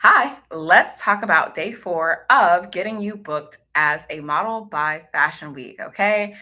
Hi, let's talk about day 4 of getting you booked as a model by Fashion Week. Okay.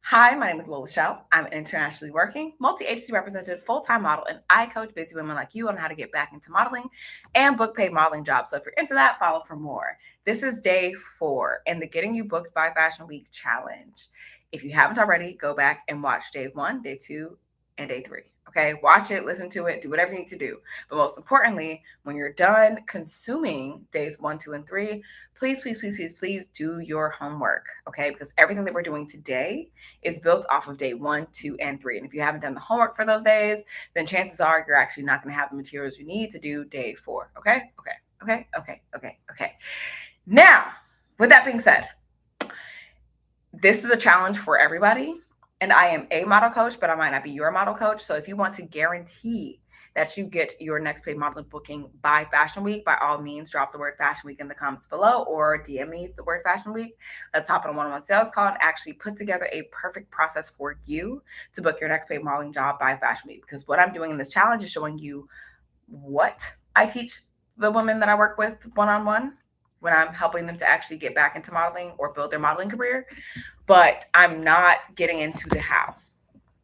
Hi, my name is Lola Chél. I'm an internationally working, multi-agency represented full-time model, and I coach busy women like you on how to get back into modeling and book paid modeling jobs. So if you're into that, follow for more. This is day 4 in the Getting You Booked by Fashion Week challenge. If you haven't already, go back and watch day 1, day 2, and day 3. Okay, watch it, listen to it, do whatever you need to do. But most importantly, when you're done consuming days 1, 2, and 3, please do your homework, okay? Because everything that we're doing today is built off of day 1, 2, and 3. And if you haven't done the homework for those days, then chances are you're actually not going to have the materials you need to do day 4, okay? Okay. Now, with that being said, this is a challenge for everybody. And I am a model coach, but I might not be your model coach. So if you want to guarantee that you get your next paid modeling booking by Fashion Week, by all means, drop the word Fashion Week in the comments below or DM me the word Fashion Week. Let's hop on a one-on-one sales call and actually put together a perfect process for you to book your next paid modeling job by Fashion Week. Because what I'm doing in this challenge is showing you what I teach the women that I work with one-on-one when I'm helping them to actually get back into modeling or build their modeling career. But I'm not getting into the how,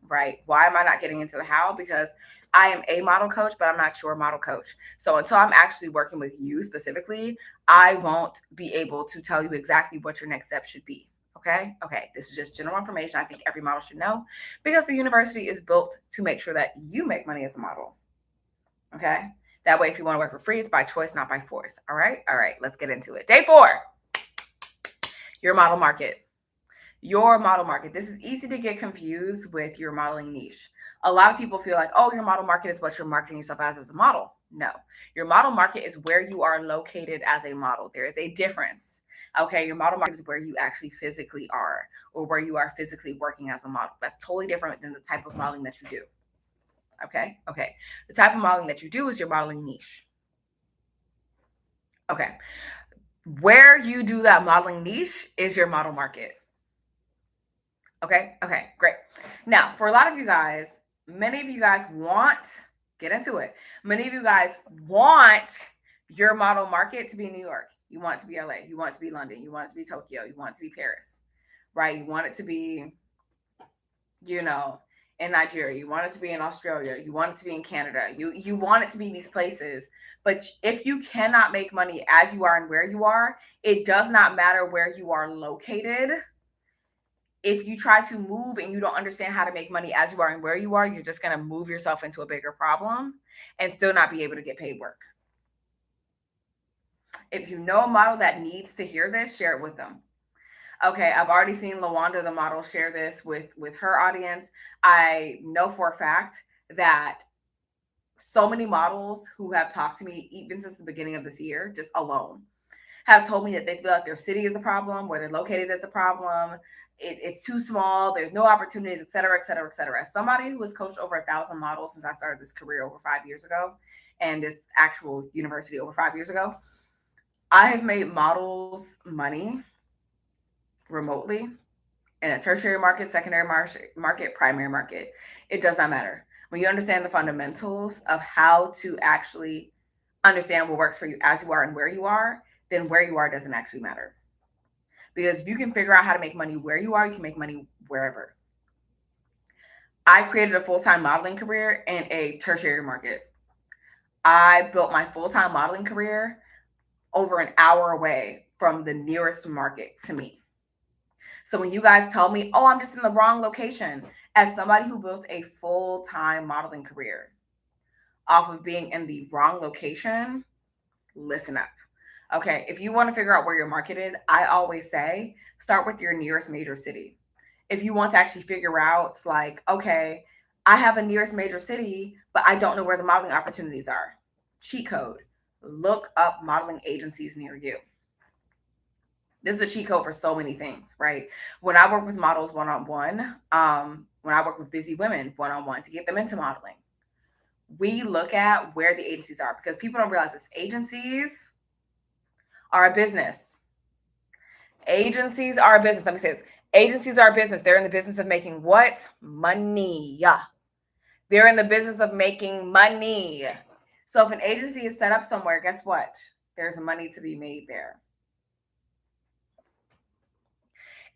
right? Why am I not getting into the how? Because I am a model coach, but I'm not your model coach. So until I'm actually working with you specifically, I won't be able to tell you exactly what your next step should be. Okay. This is just general information I think every model should know because the university is built to make sure that you make money as a model. Okay. That way, if you want to work for free, it's by choice, not by force. All right. Let's get into it. Day 4, your model market. Your model market. This is easy to get confused with your modeling niche. A lot of people feel like, oh, your model market is what you're marketing yourself as a model. No, your model market is where you are located as a model. There is a difference. Okay, your model market is where you actually physically are or where you are physically working as a model. That's totally different than the type of modeling that you do. Okay. The type of modeling that you do is your modeling niche. Okay. Where you do that modeling niche is your model market. Okay, great. Now, for a lot of you guys, many of you guys get into it. Many of you guys want your model market to be New York. You want it to be LA. You want it to be London. You want it to be Tokyo. You want it to be Paris, right? You want it to be, in Nigeria. You want it to be in Australia. You want it to be in Canada. You want it to be these places. But if you cannot make money as you are and where you are, it does not matter where you are located. If you try to move and you don't understand how to make money as you are and where you are, you're just going to move yourself into a bigger problem and still not be able to get paid work. If you know a model that needs to hear this, share it with them. Okay, I've already seen Lawanda, the model, share this with her audience. I know for a fact that so many models who have talked to me, even since the beginning of this year, just alone, have told me that they feel like their city is the problem, where they're located is the problem. It's too small. There's no opportunities, et cetera. As somebody who has coached over 1,000 models since I started this career over 5 years ago, and this actual university over 5 years ago, I have made models money remotely in a tertiary market, secondary market, primary market. It does not matter. When you understand the fundamentals of how to actually understand what works for you as you are and where you are, then where you are doesn't actually matter. Because if you can figure out how to make money where you are, you can make money wherever. I created a full-time modeling career in a tertiary market. I built my full-time modeling career over an hour away from the nearest market to me. So when you guys tell me, oh, I'm just in the wrong location, as somebody who built a full-time modeling career off of being in the wrong location, listen up. Okay, if you want to figure out where your market is, I always say start with your nearest major city. If you want to actually figure out, like, okay, I have a nearest major city, but I don't know where the modeling opportunities are. Cheat code. Look up modeling agencies near you. This is a cheat code for so many things, right? When I work with models one-on-one, when I work with busy women one-on-one to get them into modeling, we look at where the agencies are because people don't realize this. Agencies are a business. Agencies are a business. Let me say this. Agencies are a business. They're in the business of making what? Money. They're in the business of making money. So if an agency is set up somewhere, guess what? There's money to be made there.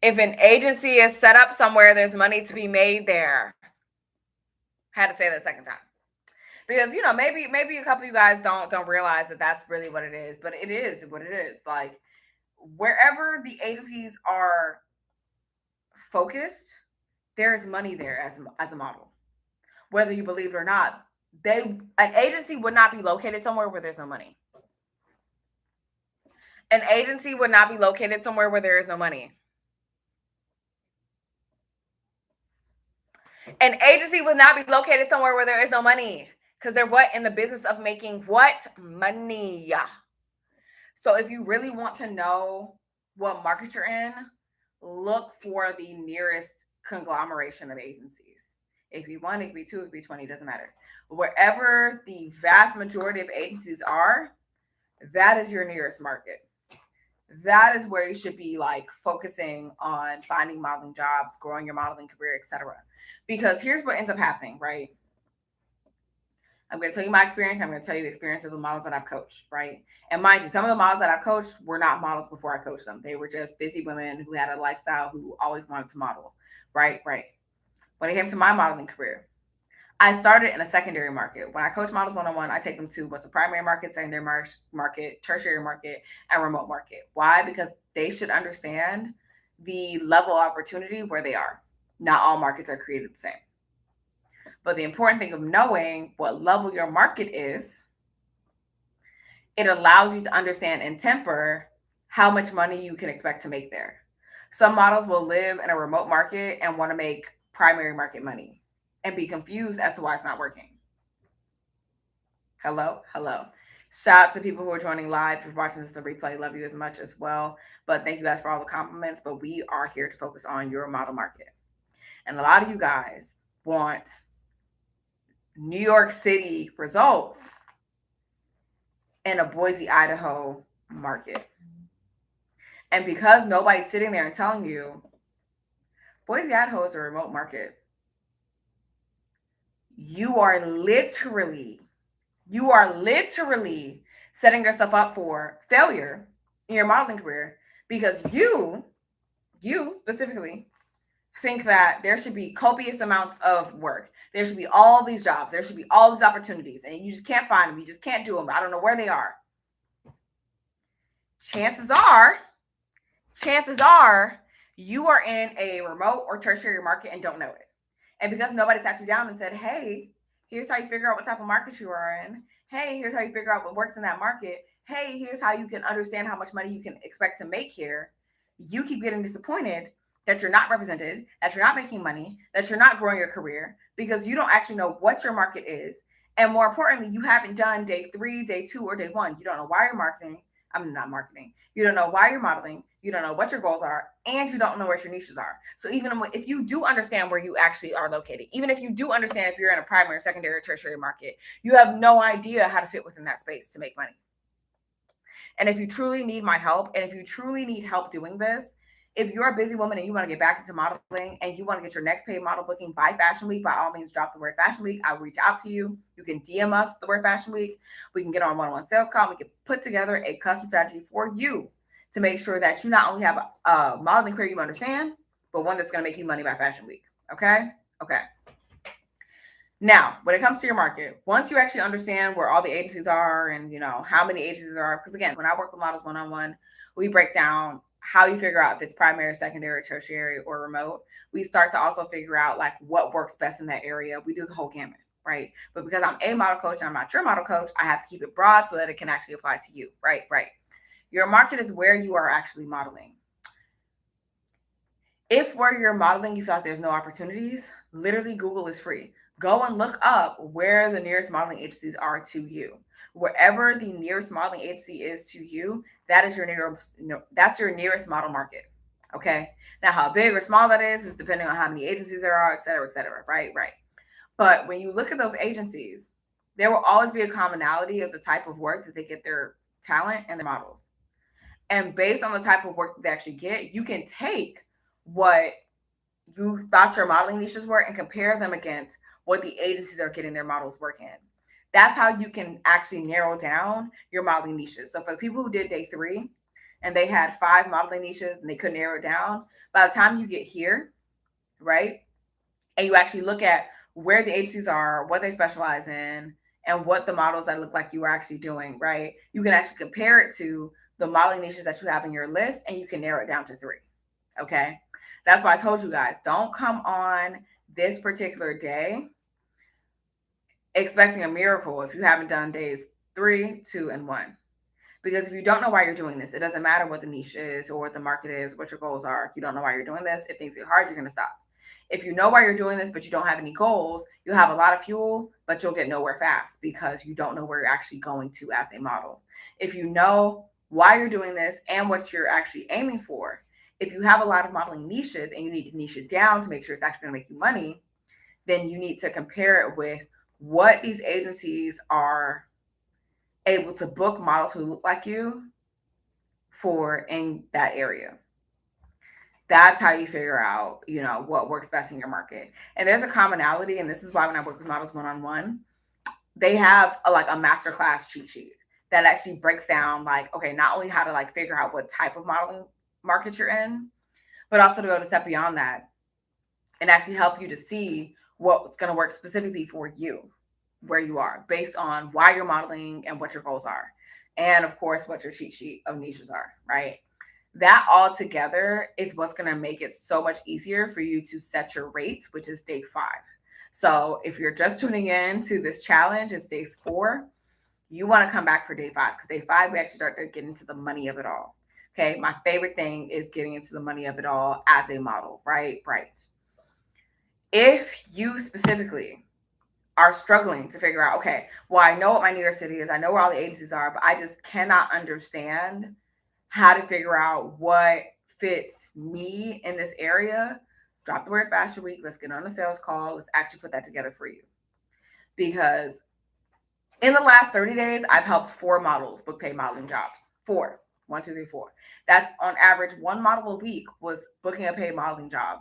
If an agency is set up somewhere, there's money to be made there. Had to say that a second time. Because maybe a couple of you guys don't realize that that's really what it is, but it is what it is. Like wherever the agencies are focused, there is money there as a model, whether you believe it or not. An agency would not be located somewhere where there's no money. An agency would not be located somewhere where there is no money. An agency would not be located somewhere where there is no money, because they're what, in the business of making what? Money. So if you really want to know what market you're in, look for the nearest conglomeration of agencies. It could be one, it could be two, it could be 20, doesn't matter. Wherever the vast majority of agencies are, that is your nearest market. That is where you should be like focusing on finding modeling jobs, growing your modeling career, etc. Because here's what ends up happening, right? I'm going to tell you my experience. I'm going to tell you the experience of the models that I've coached, right? And mind you, some of the models that I've coached were not models before I coached them. They were just busy women who had a lifestyle who always wanted to model, right? When it came to my modeling career, I started in a secondary market. When I coach models one-on-one, I take them to what's a primary market, secondary market, tertiary market, and remote market. Why? Because they should understand the level of opportunity where they are. Not all markets are created the same. But the important thing of knowing what level your market is, it allows you to understand and temper how much money you can expect to make there. Some models will live in a remote market and want to make primary market money and be confused as to why it's not working. Hello. Shout out to people who are joining live. If you're watching this on replay, love you as much as well. But thank you guys for all the compliments. But we are here to focus on your model market. And a lot of you guys want New York City results in a Boise, Idaho market. And because nobody's sitting there and telling you, Boise, Idaho is a remote market, you are literally setting yourself up for failure in your modeling career because you specifically think that there should be copious amounts of work. There should be all these jobs. There should be all these opportunities, and you just can't find them. You just can't do them. I don't know where they are. Chances are you are in a remote or tertiary market and don't know it. And because nobody sat you down and said, hey, here's how you figure out what type of market you are in. Hey, here's how you figure out what works in that market. Hey, here's how you can understand how much money you can expect to make here. You keep getting disappointed that you're not represented, that you're not making money, that you're not growing your career because you don't actually know what your market is. And more importantly, you haven't done day 3, day 2, or day 1. You don't know why you're marketing. I'm not marketing. You don't know why you're modeling. You don't know what your goals are, and you don't know where your niches are. So even if you do understand where you actually are located, even if you do understand if you're in a primary, secondary, or tertiary market, you have no idea how to fit within that space to make money. And if you truly need my help, and if you truly need help doing this, if you're a busy woman and you want to get back into modeling and you want to get your next paid model booking by Fashion Week, by all means, drop the word Fashion Week. I'll reach out to you. You can DM us the word Fashion Week. We can get on one-on-one sales call. We can put together a custom strategy for you to make sure that you not only have a modeling career you understand, but one that's going to make you money by Fashion Week. Okay. Now, when it comes to your market, once you actually understand where all the agencies are and how many agencies there are, because again, when I work with models one-on-one, we break down how you figure out if it's primary, secondary, tertiary, or remote. We start to also figure out like what works best in that area. We do the whole gamut, right? But because I'm a model coach and I'm not your model coach, I have to keep it broad so that it can actually apply to you, right? Your market is where you are actually modeling. If where you're modeling, you feel like there's no opportunities, literally Google is free. Go and look up where the nearest modeling agencies are to you. Wherever the nearest modeling agency is to you, that is that's your nearest model market. Okay. Now, how big or small that is depending on how many agencies there are, et cetera, right? But when you look at those agencies, there will always be a commonality of the type of work that they get their talent and their models. And based on the type of work that they actually get, you can take what you thought your modeling niches were and compare them against what the agencies are getting their models work in. That's how you can actually narrow down your modeling niches. So for the people who did day 3 and they had 5 modeling niches and they couldn't narrow it down, by the time you get here, right, and you actually look at where the agencies are, what they specialize in, and what the models that look like you are actually doing, right, you can actually compare it to the modeling niches that you have in your list, and you can narrow it down to 3. Okay. That's why I told you guys, don't come on this particular day expecting a miracle if you haven't done days 3, 2, and 1. Because if you don't know why you're doing this, it doesn't matter what the niche is or what the market is, what your goals are. If you don't know why you're doing this, if things get hard, you're going to stop. If you know why you're doing this, but you don't have any goals, you'll have a lot of fuel, but you'll get nowhere fast because you don't know where you're actually going to as a model. If you know why you're doing this and what you're actually aiming for, if you have a lot of modeling niches and you need to niche it down to make sure it's actually going to make you money, then you need to compare it with what these agencies are able to book models who look like you for in that area. That's how you figure out, what works best in your market. And there's a commonality, and this is why when I work with models one-on-one, they have a masterclass cheat sheet that actually breaks down okay, not only how to figure out what type of modeling market you're in, but also to go to step beyond that and actually help you to see what's going to work specifically for you, where you are, based on why you're modeling and what your goals are. And of course, what your cheat sheet of niches are, right? That all together is what's going to make it so much easier for you to set your rates, which is day 5. So if you're just tuning in to this challenge, it's day 4. You want to come back for day 5 because day 5, we actually start to get into the money of it all. Okay. My favorite thing is getting into the money of it all as a model, right? Right. If you specifically are struggling to figure out, okay, well, I know what my New York City is, I know where all the agencies are, but I just cannot understand how to figure out what fits me in this area, drop the word Fashion Week. Let's get on a sales call. Let's actually put that together for you. Because in the last 30 days, I've helped 4 models book paid modeling jobs. 4. 1, 2, 3, 4. That's on average 1 model a week was booking a paid modeling job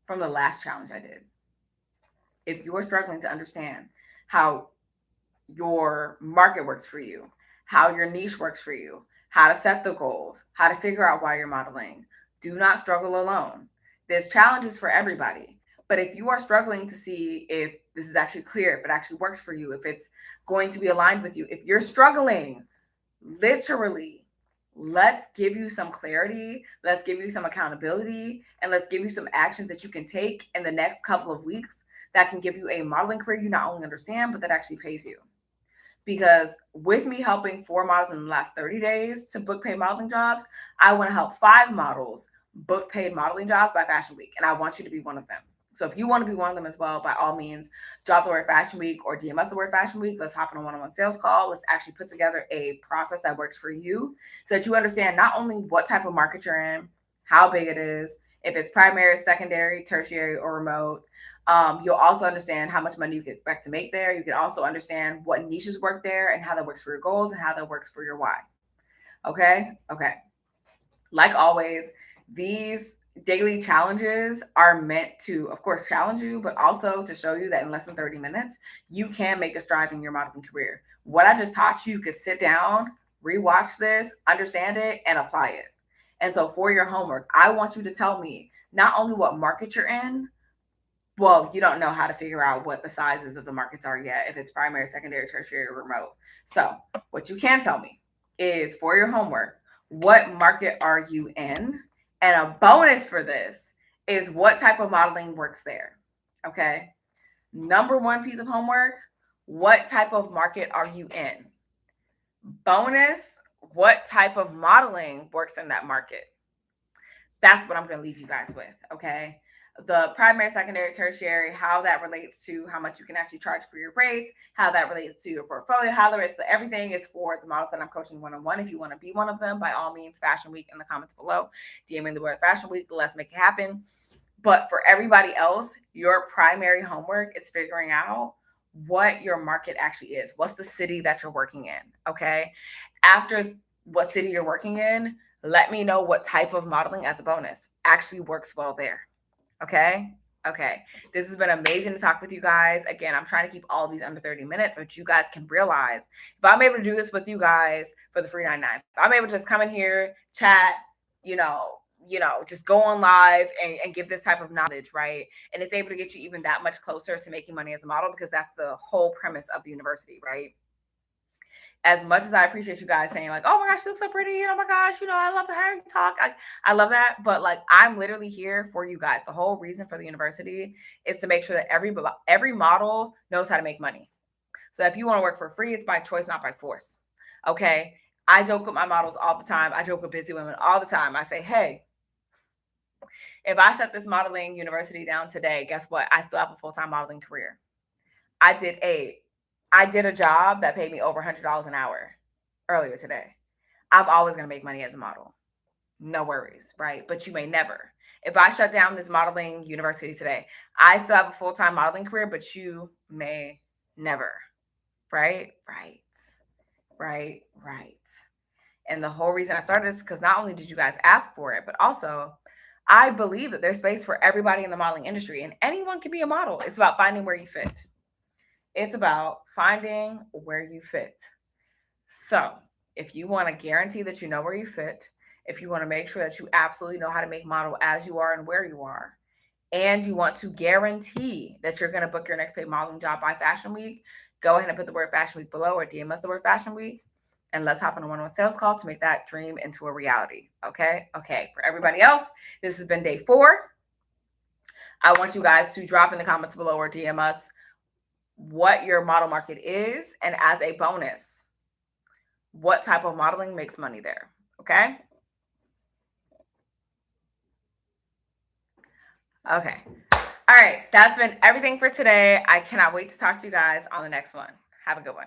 from the last challenge I did. If you are struggling to understand how your market works for you, how your niche works for you, how to set the goals, how to figure out why you're modeling, do not struggle alone. There's challenges for everybody. But if you are struggling to see if this is actually clear, if it actually works for you, if it's going to be aligned with you, if you're struggling, literally, let's give you some clarity, let's give you some accountability, and let's give you some actions that you can take in the next couple of weeks that can give you a modeling career you not only understand, but that actually pays you. Because with me helping 4 models in the last 30 days to book paid modeling jobs, I want to help 5 models book paid modeling jobs by Fashion Week. And I want you to be one of them. So if you want to be one of them as well, by all means, drop the word Fashion Week or DM us the word Fashion Week. Let's hop on a one-on-one sales call. Let's actually put together a process that works for you so that you understand not only what type of market you're in, how big it is, if it's primary, secondary, tertiary, or remote. You'll also understand how much money you can expect to make there. You can also understand what niches work there and how that works for your goals and how that works for your why. Okay? Okay. Like always, these daily challenges are meant to, of course, challenge you, but also to show you that in less than 30 minutes, you can make a stride in your modeling career. What I just taught you, you could sit down, rewatch this, understand it, and apply it. And so for your homework, I want you to tell me not only what market you're in, well, you don't know how to figure out what the sizes of the markets are yet, if it's primary, secondary, tertiary, or remote. So what you can tell me is for your homework, what market are you in? And a bonus for this is what type of modeling works there. Okay. Number 1 piece of homework, what type of market are you in? Bonus, what type of modeling works in that market? That's what I'm going to leave you guys with. Okay. The primary, secondary, tertiary, how that relates to how much you can actually charge for your rates, how that relates to your portfolio, how that relates to everything is for the models that I'm coaching one-on-one. If you want to be one of them, by all means, Fashion Week in the comments below. DMing the word Fashion Week. Let's make it happen. But for everybody else, your primary homework is figuring out what your market actually is. What's the city that you're working in? Okay. After what city you're working in, let me know what type of modeling as a bonus actually works well there. Okay. Okay. This has been amazing to talk with you guys. Again, I'm trying to keep all of these under 30 minutes so that you guys can realize if I'm able to do this with you guys for the free 99, if I'm able to just come in here, chat, you know, just go on live and give this type of knowledge, right? And it's able to get you even that much closer to making money as a model because that's the whole premise of the university, right? As much as I appreciate you guys saying like, "Oh my gosh, you look so pretty," and "Oh my gosh, I love the how you talk," I love that. But like, I'm literally here for you guys. The whole reason for the university is to make sure that every model knows how to make money. So if you want to work for free, it's by choice, not by force. Okay. I joke with my models all the time. I joke with busy women all the time. I say, "Hey, if I shut this modeling university down today, guess what? I still have a full-time modeling career. I did a I did a job that paid me over $100 an hour earlier today. I'm always going to make money as a model. No worries, right? But you may never. If I shut down this modeling university today, I still have a full-time modeling career, but you may never. Right? Right. Right. Right. And the whole reason I started this because not only did you guys ask for it, but also I believe that there's space for everybody in the modeling industry and anyone can be a model. It's about finding where you fit. It's about finding where you fit. So, if you want to guarantee that you know where you fit, if you want to make sure that you absolutely know how to make model as you are and where you are, and you want to guarantee that you're going to book your next paid modeling job by Fashion Week, go ahead and put the word Fashion Week below or DM us the word Fashion Week. And let's hop on a one-on-one sales call to make that dream into a reality. Okay. Okay. For everybody else, this has been day 4. I want you guys to drop in the comments below or DM us what your model market is. And as a bonus, what type of modeling makes money there. Okay. Okay. All right. That's been everything for today. I cannot wait to talk to you guys on the next one. Have a good one.